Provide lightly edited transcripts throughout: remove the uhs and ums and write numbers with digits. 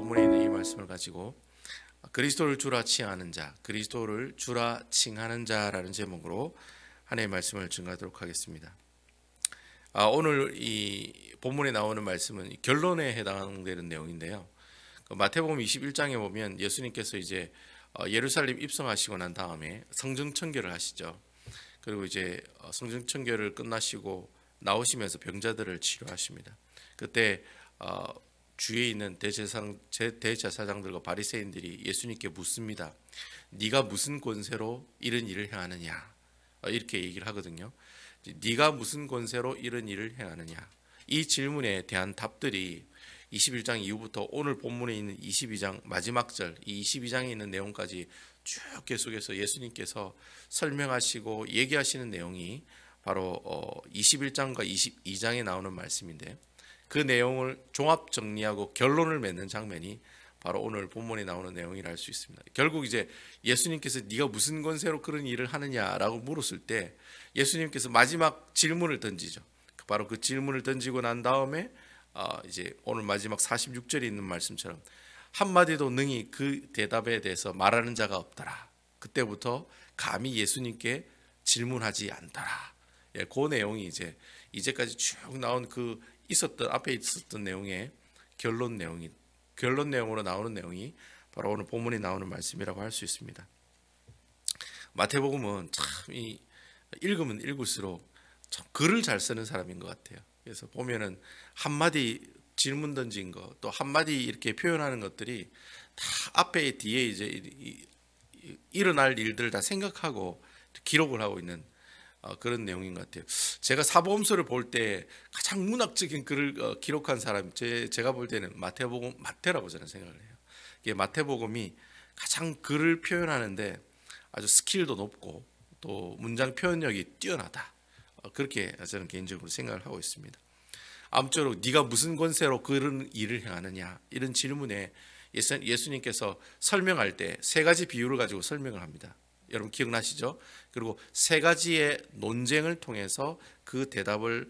본문에 있는 이 말씀을 가지고 그리스도를 주라 칭하는 자, 그리스도를 주라 칭하는 자라는 제목으로 하나님의 말씀을 증거하도록 하겠습니다. 오늘 이 본문에 나오는 말씀은 결론에 해당되는 내용인데요. 마태복음 21장에 보면 예수님께서 이제 예루살렘 입성하시고 난 다음에 성전 청결을 하시죠. 그리고 이제 성전 청결을 끝나시고 나오시면서 병자들을 치료하십니다. 그때 주위에 있는 대제사장들과 바리새인들이 예수님께 묻습니다. 네가 무슨 권세로 이런 일을 행하느냐? 이렇게 얘기를 하거든요. 네가 무슨 권세로 이런 일을 행하느냐? 이 질문에 대한 답들이 21장 이후부터 오늘 본문에 있는 22장 마지막 절, 이 22장에 있는 내용까지 쭉 계속해서 예수님께서 설명하시고 얘기하시는 내용이 바로 21장과 22장에 나오는 말씀인데, 그 내용을 종합 정리하고 결론을 맺는 장면이 바로 오늘 본문에 나오는 내용이라 할 수 있습니다. 결국 이제 예수님께서 네가 무슨 권세로 그런 일을 하느냐라고 물었을 때 예수님께서 마지막 질문을 던지죠. 바로 그 질문을 던지고 난 다음에 이제 오늘 마지막 46절에 있는 말씀처럼 한마디도 능히 그 대답에 대해서 말하는 자가 없더라. 그때부터 감히 예수님께 질문하지 않더라. 그 내용이 이제까지 쭉 나온 그 앞에 있었던 내용의 결론 내용으로 나오는 내용이 바로 오늘 본문에 나오는 말씀이라고 할 수 있습니다. 마태복음은 참 읽으면 읽을수록 참 글을 잘 쓰는 사람인 것 같아요. 그래서 보면은 한마디 질문 던진 거, 또 한마디 이렇게 표현하는 것들이 다 앞에 뒤에 이제 일어날 일들을 다 생각하고 기록을 하고 있는 그런 내용인 것 같아요. 제가 사복음서를 볼 때 가장 문학적인 글을 기록한 사람, 제가 볼 때는 마태라고 저는 생각을 해요. 이게 마태복음이 가장 글을 표현하는데 아주 스킬도 높고 또 문장 표현력이 뛰어나다. 그렇게 저는 개인적으로 생각을 하고 있습니다. 아무쪼록 네가 무슨 권세로 그런 일을 행하느냐, 이런 질문에 예수님께서 설명할 때 세 가지 비유를 가지고 설명을 합니다. 여러분 기억나시죠? 그리고 세 가지의 논쟁을 통해서 그 대답을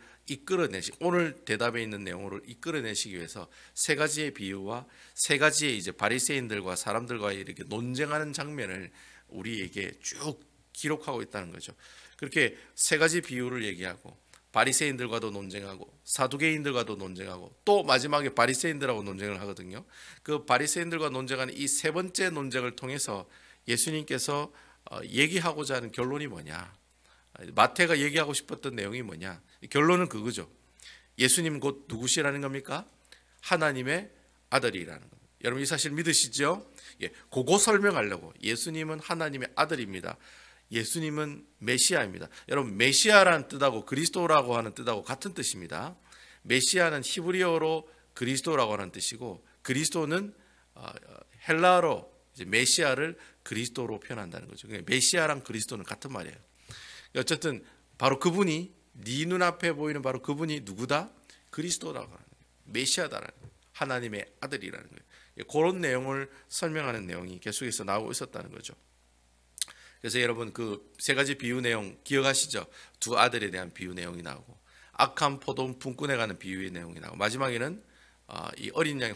오늘 대답에 있는 내용으로 이끌어내시기 위해서 세 가지의 비유와 세 가지의 이제 바리새인들과 사람들과 이렇게 논쟁하는 장면을 우리에게 쭉 기록하고 있다는 거죠. 그렇게 세 가지 비유를 얘기하고 바리새인들과도 논쟁하고 사두개인들과도 논쟁하고 또 마지막에 바리새인들하고 논쟁을 하거든요. 그 바리새인들과 논쟁하는 이 세 번째 논쟁을 통해서 예수님께서 얘기하고자 하는 결론이 뭐냐, 마태가 얘기하고 싶었던 내용이 뭐냐, 결론은 그거죠. 예수님 곧 누구시라는 겁니까? 하나님의 아들이라는 겁니다. 여러분 이 사실 믿으시죠? 그거 설명하려고, 예수님은 하나님의 아들입니다. 예수님은 메시아입니다. 여러분 메시아라는 뜻하고 그리스도라고 하는 뜻하고 같은 뜻입니다. 메시아는 히브리어로 그리스도라고 하는 뜻이고, 그리스도는 헬라어로 이제 메시아를 그리스도로 표현한다는 거죠. 메시아랑 그리스도는 같은 말이에요. 어쨌든 바로 그분이, 네 눈앞에 보이는 바로 그분이 누구다? 그리스도라고 하는 거예요. 메시아다라는 거예요. 하나님의 아들이라는 거예요. 그런 내용을 설명하는 내용이 계속해서 나오고 있었다는 거죠. 그래서 여러분 그 세 가지 비유 내용 기억하시죠? 두 아들에 대한 비유 내용이 나오고, 악한 포도 품꾼에 가는 비유의 내용이 나오고, 마지막에는 이 어린 양의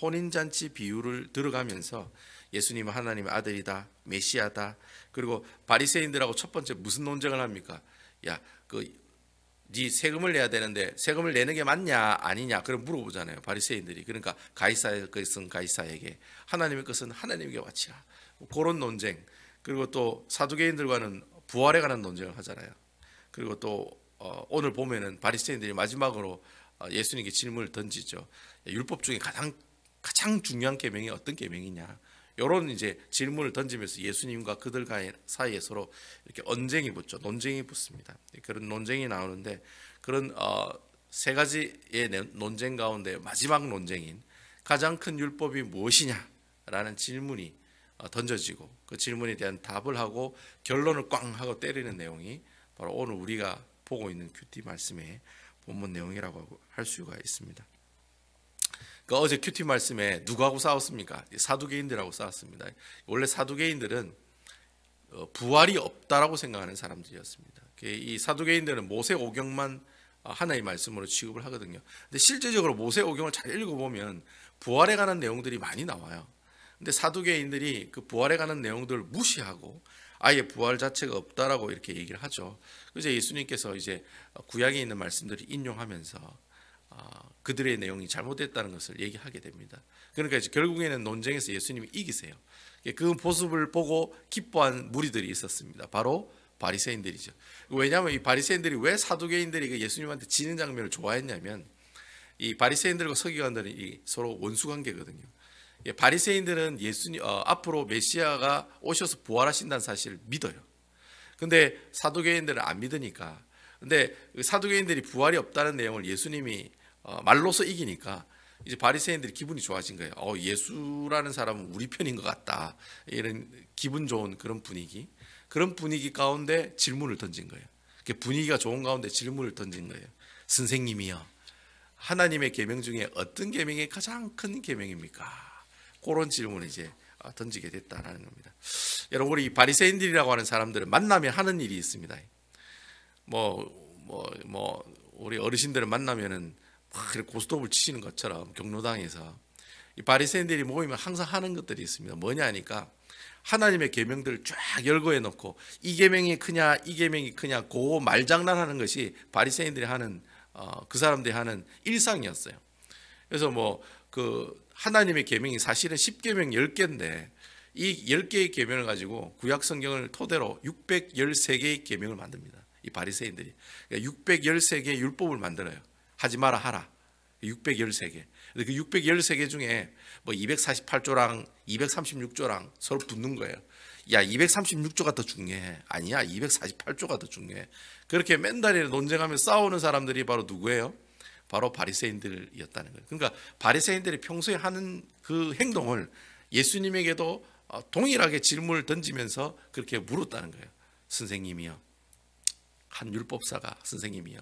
혼인잔치 비유를 들어가면서 예수님은 하나님의 아들이다, 메시아다. 그리고 바리새인들하고 첫 번째 무슨 논쟁을 합니까? 네 세금을 내야 되는데 세금을 내는 게 맞냐 아니냐, 그럼 물어보잖아요, 바리새인들이. 그러니까 가이사의 것은 가이사에게, 하나님의 것은 하나님에게 바치라. 그런 논쟁. 그리고 또 사두개인들과는 부활에 관한 논쟁을 하잖아요. 그리고 또 오늘 보면은 바리새인들이 마지막으로 예수님께 질문을 던지죠. 율법 중에 가장 중요한 계명이 어떤 계명이냐, 이런 이제 질문을 던지면서 예수님과 그들 사이에 서로 이렇게 논쟁이 붙습니다. 그런 논쟁이 나오는데, 그런 세 가지의 논쟁 가운데 마지막 논쟁인 가장 큰 율법이 무엇이냐라는 질문이 던져지고, 그 질문에 대한 답을 하고 결론을 꽝 하고 때리는 내용이 바로 오늘 우리가 보고 있는 큐티 말씀의 본문 내용이라고 할 수가 있습니다. 어제 큐티 말씀에 누구하고 싸웠습니까? 사두개인들하고 싸웠습니다. 원래 사두개인들은 부활이 없다라고 생각하는 사람들이었습니다. 이 사두개인들은 모세 오경만 하나의 말씀으로 취급을 하거든요. 근데 실제적으로 모세오경을 잘 읽어보면 부활에 관한 내용들이 많이 나와요. 근데 사두개인들이 그 부활에 관한 내용들을 무시하고 아예 부활 자체가 없다라고 이렇게 얘기를 하죠. 그래서 예수님께서 이제 구약에 있는 말씀들을 인용하면서 그들의 내용이 잘못됐다는 것을 얘기하게 됩니다. 그러니까 이제 결국에는 논쟁에서 예수님이 이기세요. 그 모습을 보고 기뻐한 무리들이 있었습니다. 바로 바리새인들이죠. 왜냐하면 이 바리새인들이 왜 사두개인들이 예수님한테 지는 장면을 좋아했냐면 이 바리새인들과 서기관들이 서로 원수 관계거든요. 바리새인들은 예수님 앞으로 메시아가 오셔서 부활하신다는 사실을 믿어요. 근데 사두개인들은 안 믿으니까. 근데 사두개인들이 부활이 없다는 내용을 예수님이 말로서 이기니까 이제 바리새인들이 기분이 좋아진 거예요. 예수라는 사람은 우리 편인 것 같다. 이런 기분 좋은 그런 분위기 가운데 질문을 던진 거예요. 분위기가 좋은 가운데 질문을 던진 거예요. 선생님이요, 하나님의 계명 중에 어떤 계명이 가장 큰 계명입니까? 그런 질문을 이제 던지게 됐다라는 겁니다. 여러분, 우리 바리새인들이라고 하는 사람들은 만나면 하는 일이 있습니다. 우리 어르신들을 만나면은 막 고스톱을 치시는 것처럼 경로당에서 이 바리새인들이 모이면 항상 하는 것들이 있습니다. 뭐냐 하니까 하나님의 계명들을 쫙 열거해 놓고 이 계명이 크냐 이 계명이 크냐 그 말장난하는 것이 바리새인들이 하는 그 사람들이 하는 일상이었어요. 그래서 그 하나님의 계명이 사실은 10계명 10개인데 이 10개의 계명을 가지고 구약 성경을 토대로 613개의 계명을 만듭니다. 이 바리새인들이 613개의 율법을 만들어요. 하지 마라 하라. 613개. 그 613개 중에 248조랑 236조랑 서로 붙는 거예요. 야, 236조가 더 중요해. 아니야, 248조가 더 중요해. 그렇게 맨날 논쟁하며 싸우는 사람들이 바로 누구예요? 바로 바리새인들이었다는 거예요. 그러니까 바리새인들이 평소에 하는 그 행동을 예수님에게도 동일하게 질문을 던지면서 그렇게 물었다는 거예요. 선생님이요, 한 율법사가 선생님이요,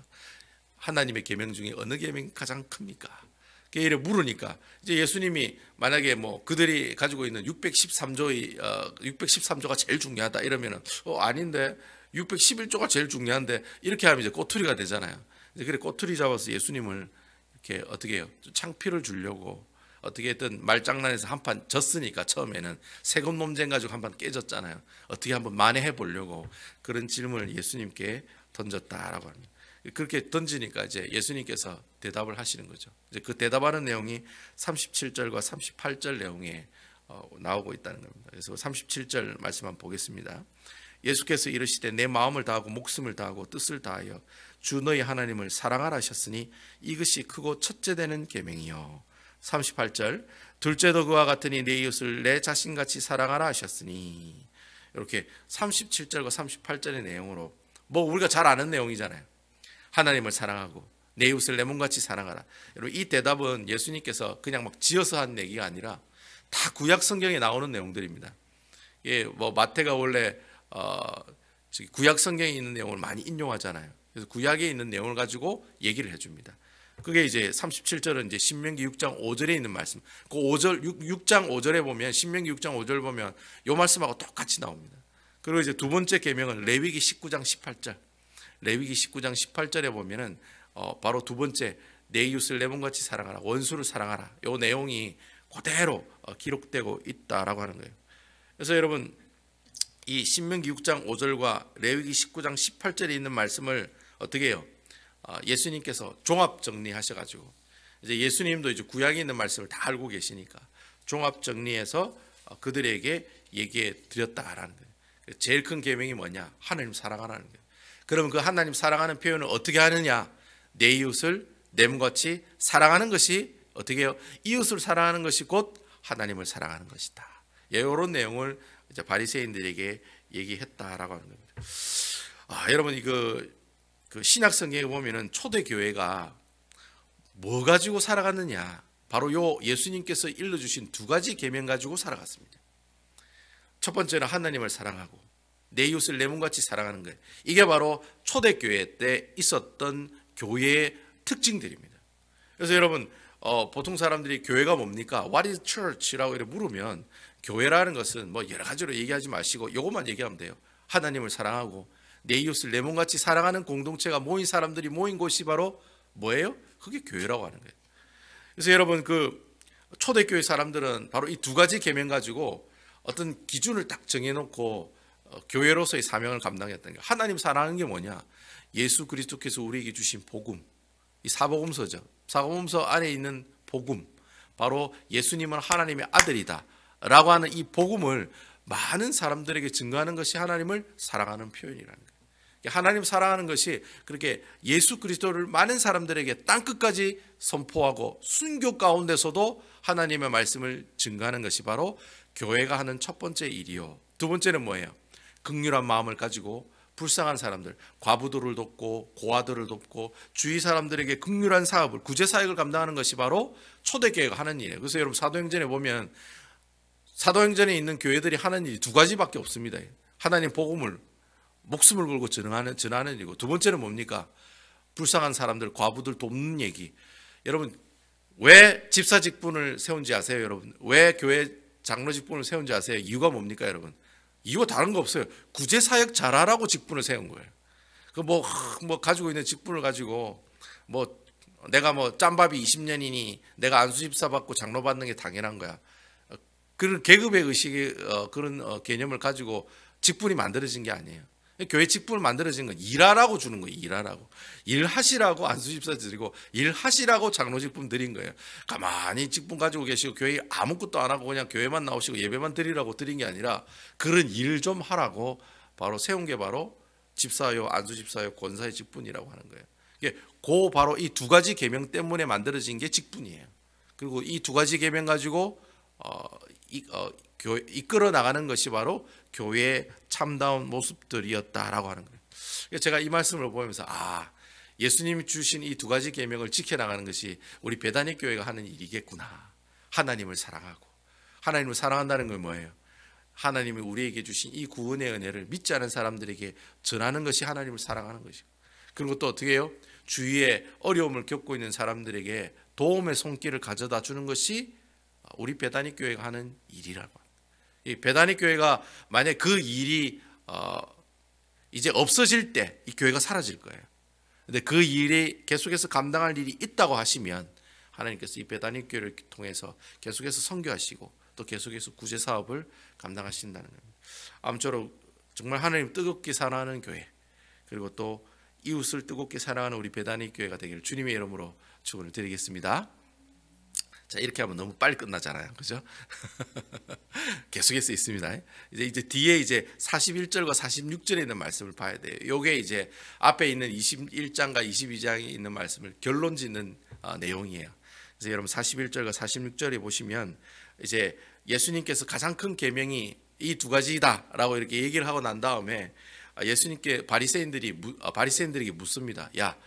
하나님의 계명 중에 어느 계명이 가장 큽니까? 이렇게 물으니까 이제 예수님이 만약에 그들이 가지고 있는 613조가 제일 중요하다 이러면은 아닌데 611조가 제일 중요한데 이렇게 하면 이제 꼬투리가 되잖아요. 그래 꼬투리 잡아서 예수님을 이렇게 어떻게 해요? 창피를 주려고 어떻게든 말장난에서 한판 졌으니까 처음에는 세금 논쟁 가지고 한판 깨졌잖아요. 어떻게 한번 만회해 보려고 그런 질문을 예수님께 던졌다라고 합니다. 그렇게 던지니까 이제 예수님께서 대답을 하시는 거죠. 이제 그 대답하는 내용이 37절과 38절 내용에 나오고 있다는 겁니다. 그래서 37절 말씀 한번 보겠습니다. 예수께서 이르시되 내 마음을 다하고 목숨을 다하고 뜻을 다하여 주 너희 하나님을 사랑하라 하셨으니 이것이 크고 첫째 되는 계명이요. 38절 둘째도 그와 같으니 내 이웃을 내 자신같이 사랑하라 하셨으니. 이렇게 37절과 38절의 내용으로 우리가 잘 아는 내용이잖아요. 하나님을 사랑하고 내 이웃을 내 몸같이 사랑하라. 여러분, 이 대답은 예수님께서 그냥 지어서 한 얘기가 아니라 다 구약 성경에 나오는 내용들입니다. 마태가 원래 구약 성경에 있는 내용을 많이 인용하잖아요. 그래서 구약에 있는 내용을 가지고 얘기를 해줍니다. 그게 이제 37절은 이제 신명기 6장 5절에 있는 말씀. 그 5절 6장 5절에 보면 신명기 6장 5절 보면 요 말씀하고 똑같이 나옵니다. 그리고 이제 두 번째 계명은 레위기 19장 18절. 레위기 19장 18절에 보면은 바로 두 번째 내 이웃을 내 몸같이 사랑하라, 원수를 사랑하라. 요 내용이 그대로 기록되고 있다라고 하는 거예요. 그래서 여러분, 이 신명기 6장 5절과 레위기 19장 18절에 있는 말씀을 어떻게 해요? 예수님께서 종합 정리하셔가지고 이제 예수님도 이제 구약에 있는 말씀을 다 알고 계시니까 종합 정리해서 그들에게 얘기해 드렸다라는 거예요. 제일 큰 계명이 뭐냐? 하나님 사랑하라는 거예요. 그러면 그 하나님 사랑하는 표현을 어떻게 하느냐? 내 이웃을 내 몸같이 사랑하는 것이 어떻게 해요? 이웃을 사랑하는 것이 곧 하나님을 사랑하는 것이다. 이런 내용을 이제 바리새인들에게 얘기했다라고 하는 겁니다. 여러분, 그 신약 성경에 보면은 초대 교회가 뭐 가지고 살아갔느냐? 바로 요 예수님께서 일러주신 두 가지 계명 가지고 살아갔습니다. 첫 번째는 하나님을 사랑하고 내 이웃을 내 몸같이 사랑하는 거예요. 이게 바로 초대교회 때 있었던 교회의 특징들입니다. 그래서 여러분, 보통 사람들이 교회가 뭡니까? What is church?라고 이렇게 물으면 교회라는 것은 여러 가지로 얘기하지 마시고 이것만 얘기하면 돼요. 하나님을 사랑하고 내 이웃을 내 몸같이 사랑하는 공동체가 모인 사람들이 모인 곳이 바로 뭐예요? 그게 교회라고 하는 거예요. 그래서 여러분 그 초대교회 사람들은 바로 이 두 가지 계명 가지고 어떤 기준을 딱 정해놓고 교회로서의 사명을 감당했다는 거예요. 하나님 사랑하는 게 뭐냐? 예수 그리스도께서 우리에게 주신 복음, 이 사복음서죠. 사복음서 안에 있는 복음, 바로 예수님은 하나님의 아들이다 라고 하는 이 복음을 많은 사람들에게 증거하는 것이 하나님을 사랑하는 표현이라는 거예요. 하나님 사랑하는 것이 그렇게 예수 그리스도를 많은 사람들에게 땅끝까지 선포하고 순교 가운데서도 하나님의 말씀을 증거하는 것이 바로 교회가 하는 첫 번째 일이요. 두 번째는 뭐예요? 긍휼한 마음을 가지고 불쌍한 사람들, 과부들을 돕고 고아들을 돕고 주위 사람들에게 긍휼한 사업을, 구제 사역을 감당하는 것이 바로 초대교회가 하는 일이에요. 그래서 여러분 사도행전에 보면 사도행전에 있는 교회들이 하는 일이 두 가지밖에 없습니다. 하나님 복음을 목숨을 걸고 전하는 일이고, 두 번째는 뭡니까? 불쌍한 사람들, 과부들 돕는 얘기. 여러분 왜 집사 직분을 세운지 아세요? 여러분 왜 교회 장로 직분을 세운지 아세요? 이유가 뭡니까 여러분? 이유가 다른 거 없어요. 구제 사역 잘하라고 직분을 세운 거예요. 그 뭐 가지고 있는 직분을 가지고 뭐 내가 뭐 짬밥이 20년이니 내가 안수 집사 받고 장로 받는 게 당연한 거야. 그런 계급의 의식의 그런 개념을 가지고 직분이 만들어진 게 아니에요. 교회 직분을 만들어진 건 일하라고 주는 거예요. 일하라고. 일하시라고 안수 집사 드리고 일하시라고 장로 직분 드린 거예요. 가만히 직분 가지고 계시고 교회에 아무것도 안 하고 그냥 교회만 나오시고 예배만 드리라고 드린 게 아니라 그런 일 좀 하라고 바로 세운 게 바로 집사요, 안수 집사요, 권사의 직분이라고 하는 거예요. 이게 바로 이 두 가지 계명 때문에 만들어진 게 직분이에요. 그리고 이 두 가지 계명 가지고 이끌어 나가는 것이 바로 교회의 참다운 모습들이었다라고 하는 거예요. 제가 이 말씀을 보면서 예수님이 주신 이 두 가지 계명을 지켜나가는 것이 우리 베다니 교회가 하는 일이겠구나. 하나님을 사랑하고, 하나님을 사랑한다는 건 뭐예요? 하나님이 우리에게 주신 이 구원의 은혜를 믿지 않은 사람들에게 전하는 것이 하나님을 사랑하는 것이고, 그리고 또 어떻게 해요? 주위에 어려움을 겪고 있는 사람들에게 도움의 손길을 가져다 주는 것이 우리 베다니 교회가 하는 일이라고 합니다. 이 베다니 교회가 만약 그 일이 이제 없어질 때 이 교회가 사라질 거예요. 근데 그 일이 계속해서 감당할 일이 있다고 하시면 하나님께서 이 베다니 교회를 통해서 계속해서 선교하시고 또 계속해서 구제 사업을 감당하신다는 겁니다. 아무쪼록 정말 하나님 뜨겁게 사랑하는 교회, 그리고 또 이웃을 뜨겁게 사랑하는 우리 베다니 교회가 되기를 주님의 이름으로 축원을 드리겠습니다. 자, 이렇게 하면 너무 빨리 끝나잖아요. 그죠? 계속해서 있습니다. 이제 뒤에 이제 41절과 46절에 있는 말씀을 봐야 돼요. 요게 이제 앞에 있는 21장과 22장에 있는 말씀을 결론 짓는 내용이에요. 그래서 여러분 41절과 46절에 보시면 이제 예수님께서 가장 큰 계명이 이 두 가지다라고 이렇게 얘기를 하고 난 다음에 예수님께 바리새인들에게 묻습니다. 야,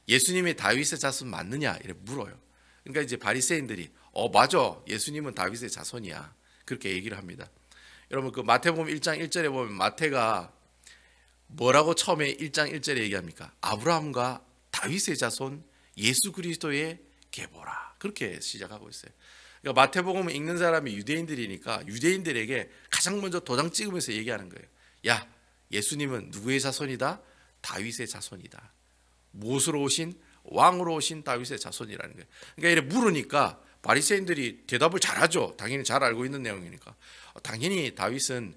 예수님이 다윗의 자손 맞느냐? 이렇게 물어요. 그러니까 이제 바리새인들이 맞아, 예수님은 다윗의 자손이야, 그렇게 얘기를 합니다. 여러분 그 마태복음 1장 1절에 보면 마태가 뭐라고 처음에 1장 1절에 얘기합니까? 아브라함과 다윗의 자손 예수 그리스도의 계보라, 그렇게 시작하고 있어요. 그러니까 마태복음을 읽는 사람이 유대인들이니까 유대인들에게 가장 먼저 도장 찍으면서 얘기하는 거예요. 야, 예수님은 누구의 자손이다? 다윗의 자손이다. 무엇으로 오신? 왕으로 오신 다윗의 자손이라는 거예요. 그러니까 이래 물으니까 바리새인들이 대답을 잘하죠. 당연히 잘 알고 있는 내용이니까. 당연히 다윗은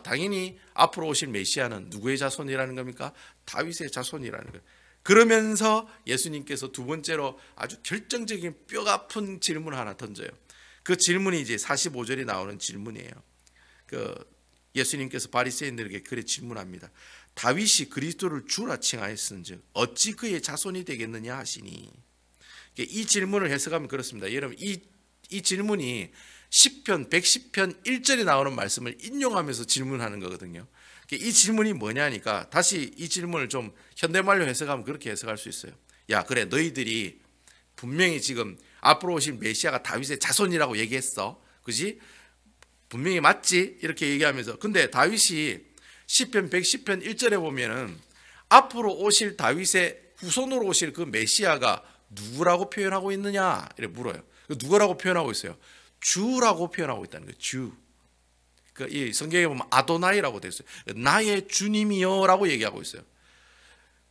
당연히 앞으로 오실 메시아는 누구의 자손이라는 겁니까? 다윗의 자손이라는 거예요. 그러면서 예수님께서 두 번째로 아주 결정적인 뼈아픈 질문을 하나 던져요. 그 질문이 이제 45절에 나오는 질문이에요. 예수님께서 바리새인들에게 그래 질문합니다. 다윗이 그리스도를 주라 칭하였은즉 어찌 그의 자손이 되겠느냐 하시니. 이 질문을 해석하면 그렇습니다. 여러분 이 질문이 시편 110편 1절에 나오는 말씀을 인용하면서 질문하는 거거든요. 이 질문이 뭐냐니까 다시 이 질문을 좀 현대말로 해석하면 그렇게 해석할 수 있어요. 야, 그래, 너희들이 분명히 지금 앞으로 오실 메시아가 다윗의 자손이라고 얘기했어, 그지? 분명히 맞지? 이렇게 얘기하면서, 근데 다윗이 시편 110편 1절에 보면은 앞으로 오실 다윗의 후손으로 오실 그 메시아가 누구라고 표현하고 있느냐 이렇게 물어요. 누구라고 표현하고 있어요? 주라고 표현하고 있다는 거예요. 주. 이 성경에 보면 아도나이라고 되어 있어요. 나의 주님이요라고 얘기하고 있어요.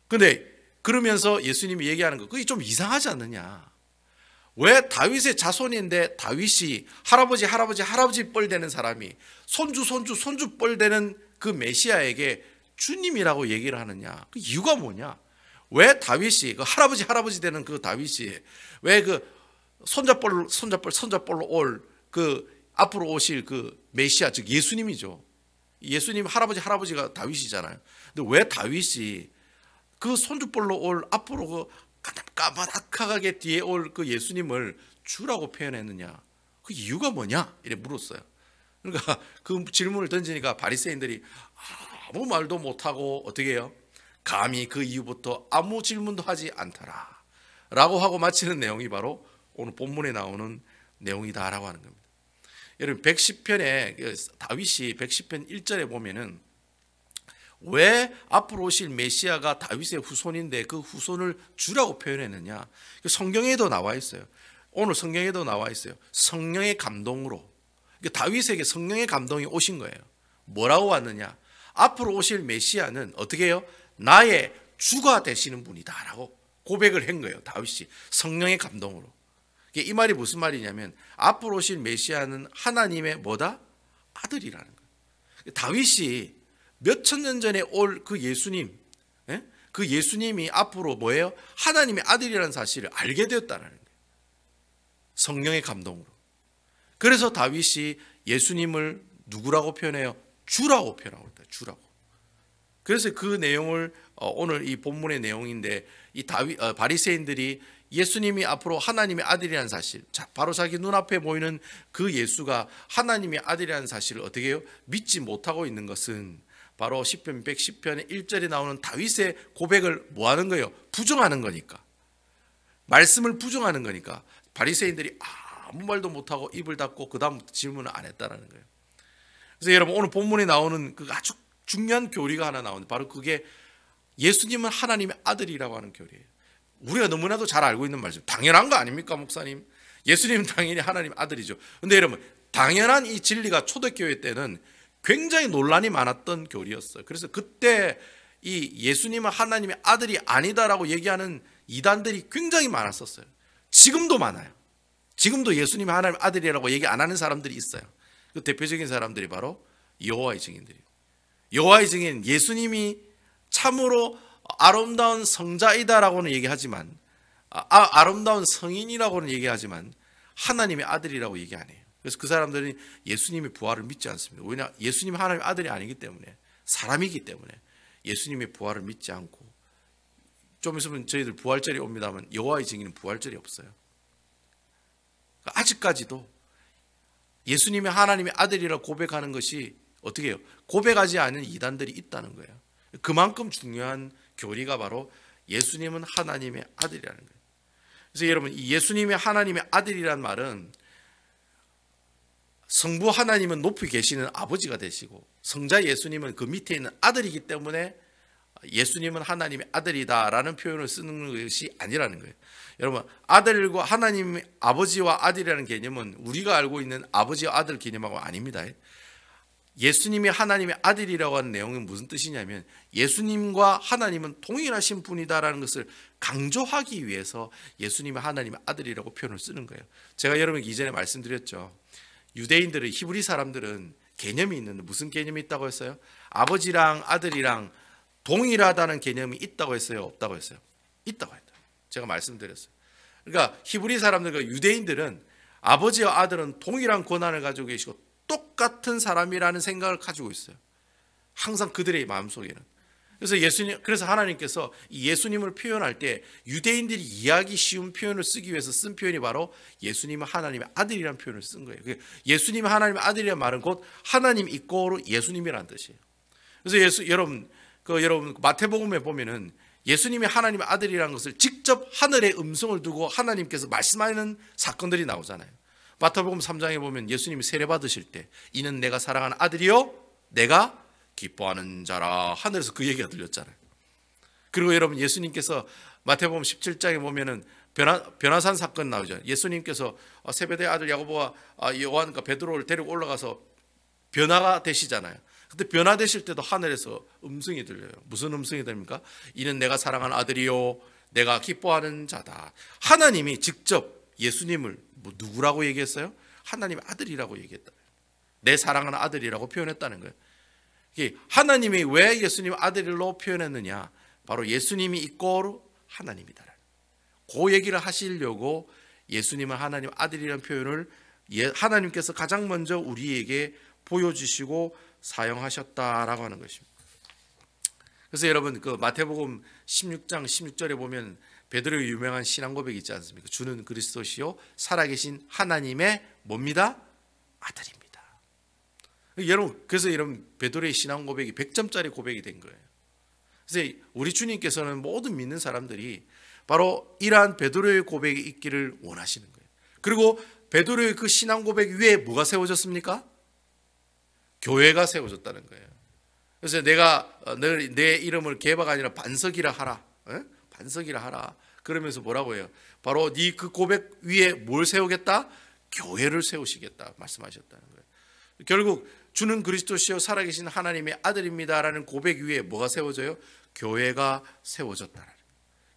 근데 그러면서 예수님이 얘기하는 거 그게 좀 이상하지 않느냐? 왜 다윗의 자손인데 다윗이 할아버지 뻘 되는 사람이 손주 뻘 되는 그 메시아에게 주님이라고 얘기를 하느냐? 그 이유가 뭐냐? 왜 다윗이 그 할아버지 되는 그 다윗이 왜 그 손자뻘로 올 그 앞으로 오실 그 메시아 즉 예수님이죠. 예수님 할아버지가 다윗이잖아요. 근데 왜 다윗이 그 손주뻘로 올 앞으로 그 까마득하게 뒤에 올 그 예수님을 주라고 표현했느냐? 그 이유가 뭐냐? 이래 물었어요. 그러니까 그 질문을 던지니까 바리새인들이 아무 말도 못하고 어떻게 해요? 감히 그 이후부터 아무 질문도 하지 않더라 라고 하고 마치는 내용이 바로 오늘 본문에 나오는 내용이다라고 하는 겁니다. 여러분 110편에 다윗이 110편 1절에 보면은 왜 앞으로 오실 메시아가 다윗의 후손인데 그 후손을 주라고 표현했느냐? 성경에도 나와 있어요. 오늘 성경에도 나와 있어요. 성령의 감동으로. 다윗에게 성령의 감동이 오신 거예요. 뭐라고 왔느냐? 앞으로 오실 메시아는 어떻게 해요? 나의 주가 되시는 분이다라고 고백을 한 거예요. 다윗이 성령의 감동으로. 이 말이 무슨 말이냐면 앞으로 오실 메시아는 하나님의 뭐다? 아들이라는 거예요. 다윗이 몇 천 년 전에 올 그 예수님, 그 예수님이 앞으로 뭐예요? 하나님의 아들이라는 사실을 알게 되었다는 거예요. 성령의 감동으로. 그래서 다윗이 예수님을 누구라고 표현해요? 주라고 표현하고 있다. 주라고. 그래서 그 내용을 오늘 이 본문의 내용인데 이 바리새인들이 예수님이 앞으로 하나님의 아들이라는 사실, 바로 자기 눈앞에 보이는 그 예수가 하나님의 아들이라는 사실을 어떻게 해요? 믿지 못하고 있는 것은 바로 시편 110편의 1절에 나오는 다윗의 고백을 뭐 하는 거예요? 부정하는 거니까. 말씀을 부정하는 거니까 바리새인들이 아무 말도 못하고 입을 닫고 그 다음부터 질문을 안 했다는 거예요. 그래서 여러분 오늘 본문에 나오는 그 아주 중요한 교리가 하나 나오는데 바로 그게 예수님은 하나님의 아들이라고 하는 교리예요. 우리가 너무나도 잘 알고 있는 말씀, 당연한 거 아닙니까 목사님? 예수님은 당연히 하나님 아들이죠. 근데 여러분 당연한 이 진리가 초대교회 때는 굉장히 논란이 많았던 교리였어요. 그래서 그때 이 예수님은 하나님의 아들이 아니다라고 얘기하는 이단들이 굉장히 많았었어요. 지금도 많아요. 지금도 예수님이 하나님의 아들이라고 얘기 안 하는 사람들이 있어요. 그 대표적인 사람들이 바로 여호와의 증인들이에요. 여호와의 증인, 예수님이 참으로 아름다운 성자이다라고는 얘기하지만 아름다운 성인이라고는 얘기하지만 하나님의 아들이라고 얘기 안 해요. 그래서 그 사람들은 예수님의 부활을 믿지 않습니다. 왜냐? 예수님이 하나님의 아들이 아니기 때문에, 사람이기 때문에 예수님의 부활을 믿지 않고, 좀 있으면 저희들 부활절이 옵니다만 여호와의 증인은 부활절이 없어요. 아직까지도 예수님이 하나님의 아들이라고 고백하는 것이 어떻게 해요? 고백하지 않은 이단들이 있다는 거예요. 그만큼 중요한 교리가 바로 예수님은 하나님의 아들이라는 거예요. 그래서 여러분 이 예수님이 하나님의 아들이란 말은 성부 하나님은 높이 계시는 아버지가 되시고 성자 예수님은 그 밑에 있는 아들이기 때문에 예수님은 하나님의 아들이다라는 표현을 쓰는 것이 아니라는 거예요. 여러분 아들과 하나님 아버지와 아들이라는 개념은 우리가 알고 있는 아버지와 아들 개념하고 아닙니다. 예수님이 하나님의 아들이라고 하는 내용은 무슨 뜻이냐면 예수님과 하나님은 동일하신 분이다라는 것을 강조하기 위해서 예수님이 하나님의 아들이라고 표현을 쓰는 거예요. 제가 여러분에게 이전에 말씀드렸죠. 유대인들은 히브리 사람들은 개념이 있는데 무슨 개념이 있다고 했어요? 아버지랑 아들이랑 동일하다는 개념이 있다고 했어요? 없다고 했어요? 있다고 했다. 제가 말씀드렸어요. 그러니까 히브리 사람들, 유대인들은 아버지와 아들은 동일한 권한을 가지고 계시고 똑같은 사람이라는 생각을 가지고 있어요. 항상 그들의 마음속에는. 그래서 하나님께서 예수님을 표현할 때 유대인들이 이해하기 쉬운 표현을 쓰기 위해서 쓴 표현이 바로 예수님은 하나님의 아들이라는 표현을 쓴 거예요. 예수님은 하나님의 아들이라는 말은 곧 하나님 이꼬로 예수님이라는 뜻이에요. 그래서 여러분 마태복음에 보면은 예수님이 하나님의 아들이라는 것을 직접 하늘에 음성을 두고 하나님께서 말씀하는 사건들이 나오잖아요. 마태복음 3장에 보면 예수님이 세례 받으실 때 이는 내가 사랑하는 아들이요 내가 기뻐하는 자라 하늘에서 그 얘기가 들렸잖아요. 그리고 여러분 예수님께서 마태복음 17장에 보면은 변화산 사건 나오죠. 예수님께서 세베대의 아들 야고보와 요한과 베드로를 데리고 올라가서 변화가 되시잖아요. 근데 변화되실 때도 하늘에서 음성이 들려요. 무슨 음성이 됩니까? 이는 내가 사랑하는 아들이요 내가 기뻐하는 자다. 하나님이 직접 예수님을 누구라고 얘기했어요? 하나님의 아들이라고 얘기했다. 내 사랑하는 아들이라고 표현했다는 거예요. 하나님이 왜 예수님 아들로 표현했느냐? 바로 예수님이 있고 하나님이다. 그 얘기를 하시려고 예수님은 하나님 아들이라는 표현을 하나님께서 가장 먼저 우리에게 보여주시고 사용하셨다라고 하는 것입니다. 그래서 여러분 그 마태복음 16장 16절에 보면 베드로의 유명한 신앙 고백이 있지 않습니까? 주는 그리스도시요 살아계신 하나님의 뭡니다? 아들입니다. 여러분 그래서 여러분 베드로의 신앙 고백이 100점짜리 고백이 된 거예요. 그래서 우리 주님께서는 모든 믿는 사람들이 바로 이러한 베드로의 고백이 있기를 원하시는 거예요. 그리고 베드로의 그 신앙 고백 위에 뭐가 세워졌습니까? 교회가 세워졌다는 거예요. 그래서 내가 내 이름을 개바가 아니라 반석이라 하라. 반석이라 하라. 그러면서 뭐라고 해요? 바로 네 그 고백 위에 뭘 세우겠다? 교회를 세우시겠다 말씀하셨다는 거예요. 결국 주는 그리스도시요 살아계신 하나님의 아들입니다라는 고백 위에 뭐가 세워져요? 교회가 세워졌다는 거예요.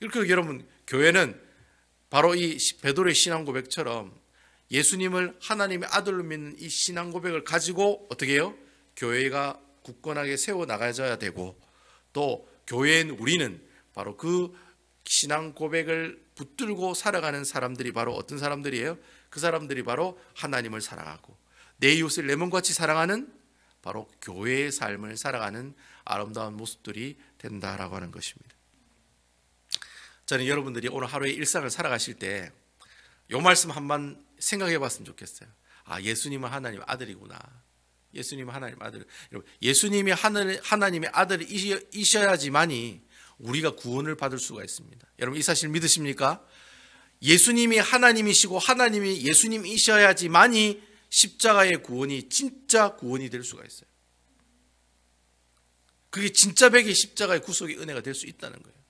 이렇게 여러분 교회는 바로 이 베드로의 신앙 고백처럼 예수님을 하나님의 아들로 믿는 이 신앙 고백을 가지고 어떻게 해요? 교회가 굳건하게 세워나가야 되고 또 교회인 우리는 바로 그 신앙 고백을 붙들고 살아가는 사람들이 바로 어떤 사람들이에요? 그 사람들이 바로 하나님을 사랑하고 내 이웃을 내 몸같이 사랑하는 바로 교회의 삶을 살아가는 아름다운 모습들이 된다라고 하는 것입니다. 저는 여러분들이 오늘 하루의 일상을 살아가실 때 이 말씀 한번 생각해 봤으면 좋겠어요. 아, 예수님은 하나님의 아들이구나. 예수님은 하나님의 아들. 여러분, 예수님이 하나님의 아들이셔야지만이 우리가 구원을 받을 수가 있습니다. 여러분 이 사실 믿으십니까? 예수님이 하나님이시고 하나님이 예수님이셔야지만이 십자가의 구원이 진짜 구원이 될 수가 있어요. 그게 진짜 백의 십자가의 구속의 은혜가 될 수 있다는 거예요.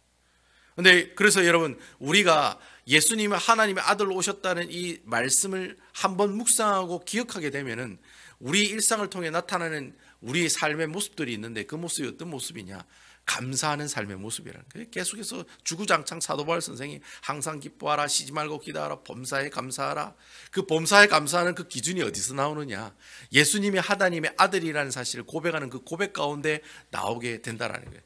근데 그래서 여러분 우리가 예수님은 하나님의 아들로 오셨다는 이 말씀을 한번 묵상하고 기억하게 되면은 우리 일상을 통해 나타나는 우리의 삶의 모습들이 있는데 그 모습이 어떤 모습이냐? 감사하는 삶의 모습이라는 거예요. 계속해서 주구장창 사도 바울 선생이 항상 기뻐하라, 쉬지 말고 기도하라, 범사에 감사하라. 그 범사에 감사하는 그 기준이 어디서 나오느냐? 예수님이 하나님의 아들이라는 사실을 고백하는 그 고백 가운데 나오게 된다라는 거예요.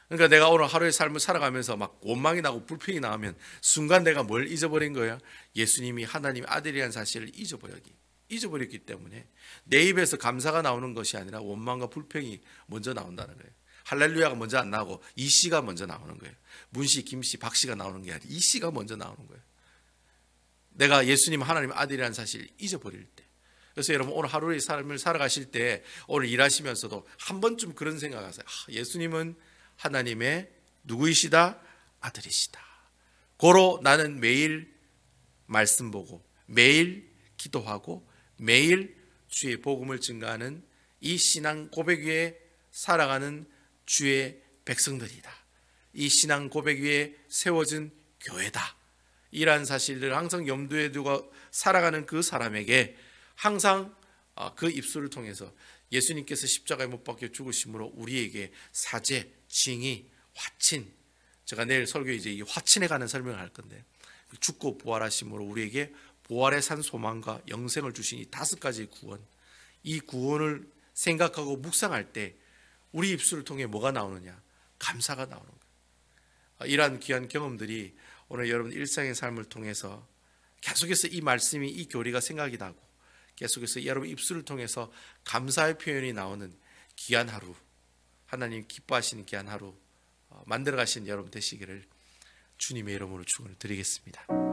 그러니까 내가 오늘 하루의 삶을 살아가면서 막 원망이 나고 불평이 나오면 순간 내가 뭘 잊어버린 거예요? 예수님이 하나님의 아들이라는 사실을 잊어버렸기 때문에 내 입에서 감사가 나오는 것이 아니라 원망과 불평이 먼저 나온다는 거예요. 할렐루야가 먼저 안 나오고 이 씨가 먼저 나오는 거예요. 문씨, 김씨, 박씨가 나오는 게 아니라 이 씨가 먼저 나오는 거예요. 내가 예수님 하나님의 아들이라는 사실을 잊어버릴 때. 그래서 여러분 오늘 하루의 삶을 살아가실 때 오늘 일하시면서도 한 번쯤 그런 생각하세요. 예수님은 하나님의 누구이시다? 아들이시다. 고로 나는 매일 말씀 보고 매일 기도하고 매일 주의 복음을 증거하는 이 신앙 고백 위에 살아가는 주의 백성들이다. 이 신앙 고백 위에 세워진 교회다. 이러한 사실을 항상 염두에 두고 살아가는 그 사람에게 항상 그 입술을 통해서 예수님께서 십자가에 못 박혀 죽으심으로 우리에게 사죄, 징의, 화친, 제가 내일 설교에 이제 이 화친에 관한 설명을 할 건데 죽고 부활하심으로 우리에게 부활의 산 소망과 영생을 주신 이 5가지의 구원, 이 구원을 생각하고 묵상할 때 우리 입술을 통해 뭐가 나오느냐? 감사가 나오는 거예요. 이러한 귀한 경험들이 오늘 여러분 일상의 삶을 통해서 계속해서 이 말씀이 이 교리가 생각이 나고 계속해서 여러분 입술을 통해서 감사의 표현이 나오는 귀한 하루, 하나님 기뻐하시는 귀한 하루 만들어 가신 여러분 되시기를 주님의 이름으로 축원을 드리겠습니다.